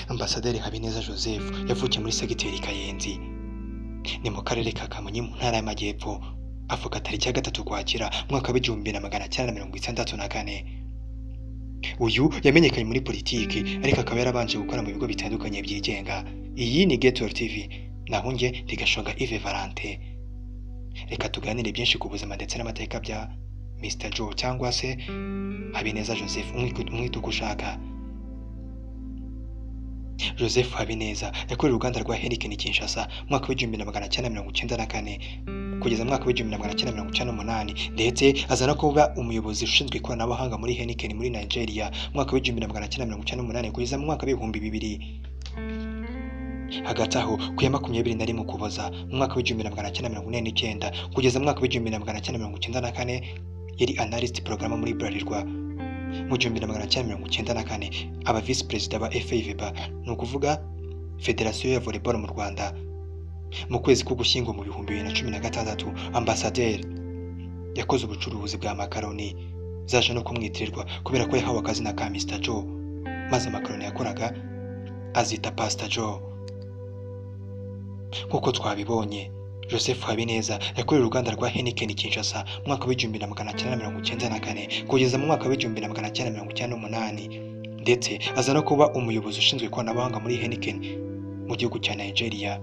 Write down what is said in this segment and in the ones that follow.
Ambasaderi Habineza Joseph yavukiye muri segiteri Kayenzi ni mu karere ka Kamonyi mu ntara y'Amajyepfo, avuka tariki ya 3 Ukwakira mwaka w'1964. Uyu yamenyekanye muri politiki ariko akaba yarabanje gukora mu bigo bitandukanye byigenga. Iyi ni Ghetto TV, naho njye ndigashonga Yves Valentin. Reka tuganire byinshi ku buzima ndetse n'amateka bya Mr Joe cyangwa se Habineza Joseph, umwita uko ushaka. Joseph Habineza yakoreye uruganda rwa Heineken Kinshasa mwaka w'1994 kugeza mwaka w'1998, ndetse aza no kuba umuyobozi ushinzwe ikoranabuhanga muri Heineken muri Nigeria mwaka w'1998 kugeza mu mwaka w'2000. Hagati aho ku ya 21 Ukuboza mu mwaka w'1949 kugeza mu mwaka w'1994 yari analyst program muri Bralirwa. Mu 1994 aba vice president ba FIVB, ni ukuvuga Federation ya Volleyball mu Rwanda. Mu kwezi k'Ugushyingo mu 2016 ambasaderi yakoze ubucuruzi bwa makaroni zaje no kumwitirirwa kubera ko yahawe akazina ka Mr Joe, maze makaroni yakoraga azita Pastor Joe. Nkuko twabibonye, Joseph Habineza yakoreye uruganda rwa Heineken Kinshasa mwaka w'1994 kugeza mu mwaka w'1998, ndetse aza no kuba umuyobozi ushinzwe ikoranabuhanga muri Heineken mu gihugu cya Nigeria.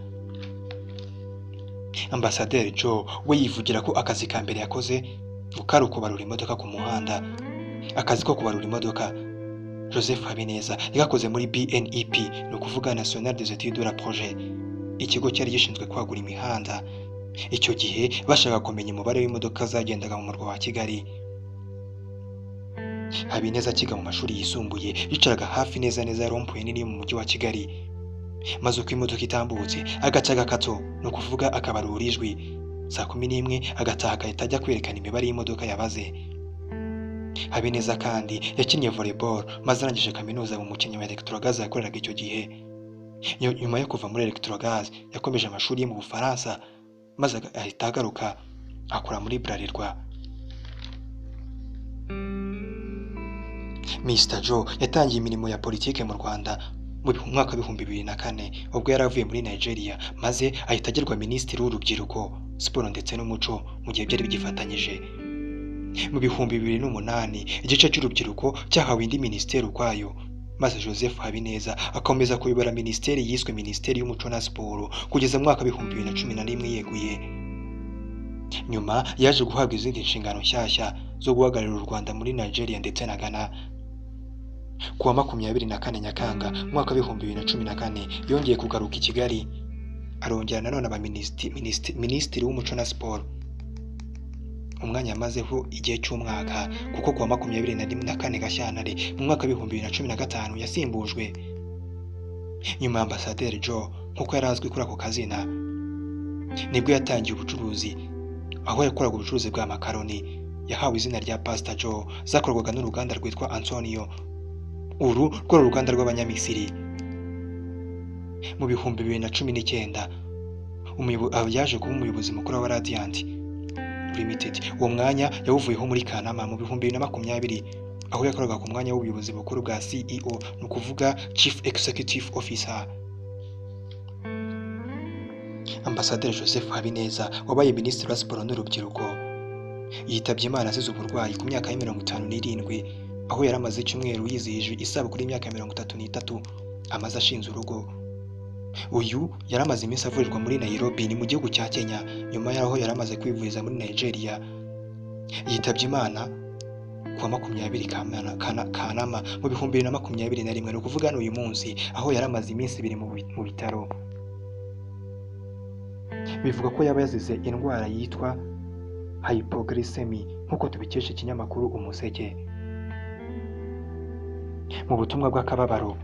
Ambasaderi Joe we yivugira ko akazi ka mbere yakoze kari ukubarura imodoka ku muhanda. Akazi ko kubarura imodoka Joseph Habineza yagakoze muri BNEP, ni ukuvuga National des Études de la Projet, ikigo cyari gishinzwe kwagura imihanda. Icyo gihe bashaka kumenya umubare w'imodoka zagendaga mu murwa wa Kigali. Habineza akiga mu mashuri yisumbuye yicaraga hafi neza ya rompuwe nini mu mujyi wa Kigali, maze uko imodoka itambutse agaca gakato, ni ukuvuga akabarura ijwi. Saa 11 agataha agahita ajya kwerekana imibare y'imodoka yabaze. Habineza kandi yakinnye volleyball, maze arangije kaminuza mu mukinnyi wa Electrogaz yakoreraga icyo gihe. Nyuma yo kuva muri Electrogaz yakomeje amashuri ye mu Bufaransa, maze ahita agaruka akora muri Bralirwa. Mr Joe yatangiye imirimo ya politike mu Rwanda mu mwaka wa 2004 ubwo yaravuye muri Nigeria, maze ahita agirwa minisitiri w'urubyiruko, siporo ndetse n'umuco mu gihe byari bigifatanyije. Mu 2008 igice cy'urubyiruko cyahawe indi minisiteri ukwayo, maze Joseph Habineza akomeza kuyobora minisiteri yiswe Minisiteri y'Umuco na Siporo kugeza mu mwaka wa 2011 yeguye. Nyuma yaje guhabwa izindi nshingano nshyashya zo guhagararira u Rwanda muri Nigeria ndetse na Ghana. Ku wa 24 Nyakanga mu mwaka wa 2014 yongeye kugaruka i Kigali, arongera nanone aba minisitiri w'Umuco na Siporo. Umwanya yamazeho igihe cy'umwaka, kuko ku wa 24 Gashyantare mu mwaka wa 2015 yasimbujwe. Nyuma ambasaderi Joe nkuko yarazwi kuri ako kazina, nibwo yatangiye ubucuruzi, aho yakoraga ubucuruzi bwa makaroni. Yahawe izina rya Pastor Joe, zakorwaga n'uruganda rwitwa Antonio. Uru rwari uruganda rw'Abanyamisiri. Mu 2019 yaje kuba umuyobozi mukuru wa Radiant Limited. Uwo mwanya yawuvuyeho muri Kanama mu 2020, aho yakoraga ku mwanya w'ubuyobozi bukuru bwa CEO, ni ukuvuga Chief Executive Officer. Ambasaderi Joseph Habineza wabaye minisitiri wa siporo n'urubyiruko yitabye Imana azize uburwayi ku myaka ya 57, aho yari amaze icyumweru yizihije isabukuru y'imyaka 33 amaze ashinze urugo. Uyu yari amaze iminsi avurirwa muri Nairobi, ni mu gihugu cya Kenya, nyuma y'aho yari amaze kwivuriza muri Nigeria. Yitabye Imana ku wa 20 Kanama mu 2021, ni ukuvuga n'uyu munsi, aho yari amaze iminsi 2 mu bitaro. Bivuga ko yaba yazize indwara yitwa hypoglycemia nk'uko tubikesha ikinyamakuru Umuseke. Mu butumwa bw'akababaro,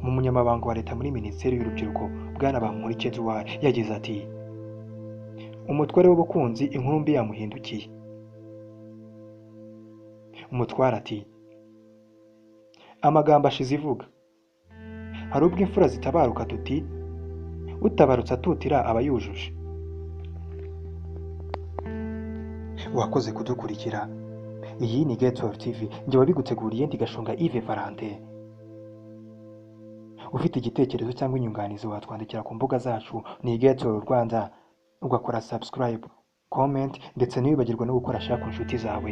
umunyamabanga wa leta muri Minisiteri y'Urubyiruko Bwana Bamporiki Edouard yagize ati: umutware w'ubukunzi inkuru mbi yamuhindukiye. Umutware ati: amagambo ashize ivuga, hari ubwo imfura zitabaruka tuti utabarutse atutira aba yujuje. Wakoze kudukurikira. Iyi ni Ghetto TV, njye wabiguteguriye ndigashonga Yves Valentin. ufite igitekerezo cyangwa inyunganizi watwandikira ku mbuga zacu ni Getoro Rwanda, ugakora subscribe, comment ndetse ntiwibagirwe no gukora share ku nshuti zawe.